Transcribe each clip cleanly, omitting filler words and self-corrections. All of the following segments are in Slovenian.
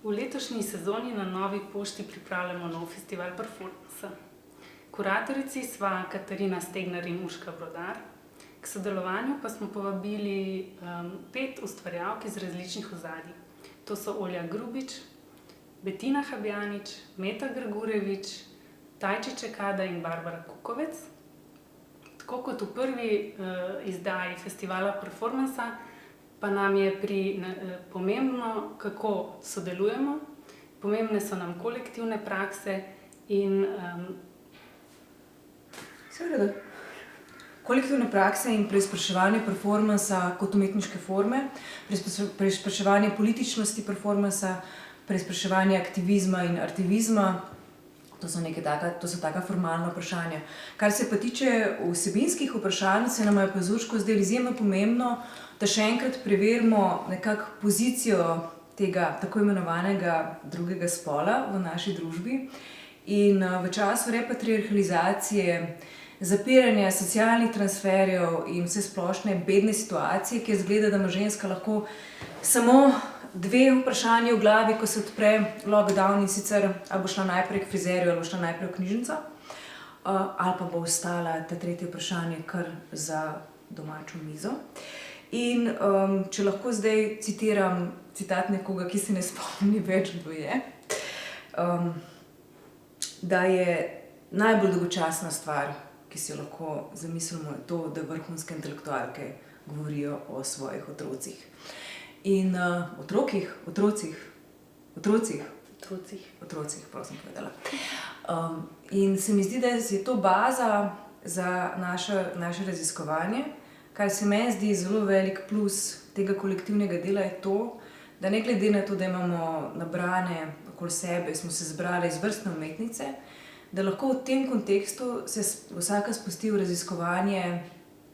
V letošnji sezoni na Novi pošti pripravljamo nov festival performansa. Kuratorici sva Katarina Stegnar in Urška Brodar. K sodelovanju pa smo povabili 5 ustvarjalk iz različnih ozadij. To so Olja Grubič, Betina Habjanič, Meta Grgurevič, Tajči Čekada in Barbara Kukovec. Tako kot v prvi izdaji festivala performansa, pa nam je pomembno, kako sodelujemo. Pomembne so nam kolektivne prakse in Seveda. Kolektivne prakse in preizpraševanje performansa kot umetniške forme, preizpraševanje političnosti performansa, preizpraševanje aktivizma in artivizma, to so taka formalna vprašanja. Kar se pa tiče vsebinskih vprašanj, se nam je pa z Urško zdelo izjemno pomembno, da še enkrat preverimo nekako pozicijo tega tako imenovanega drugega spola v naši družbi. In v času repatriarhalizacije, zapiranja socialnih transferjev in vsesplošne bedne situacije, ki izgleda, da ima ženska lahko samo 2 vprašanji v glavi, ko se odpre lockdown, in sicer ali bo šla najprej k frizerju ali bo šla najprej v knjižnico, ali pa bo ostala ta tretje vprašanje kar za domačo mizo. In če lahko zdaj citiram citat nekoga, ki se ne spomni več, kdo je, da je najbolj dolgočasna stvar, ki si jo lahko zamislimo, je to, da vrhunske intelektualke govorijo o svojih otrocih. In otrocih, prosim povedala. In se mi zdi, da je to baza za naše raziskovanje. Kar se meni zdi zelo velik plus tega kolektivnega dela, je to, da ne glede na to, da imamo nabrane okoli sebe, smo se zbrali izvrstne umetnice, da lahko v tem kontekstu se vsaka spusti v raziskovanje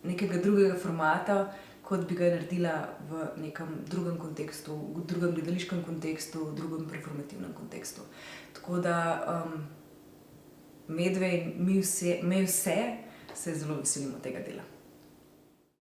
nekega drugega formata, kot bi ga naredila v nekem drugem kontekstu, v drugem gledališkem kontekstu, v drugem performativnem kontekstu. Tako da medve in mi vse se zelo veselimo tega dela.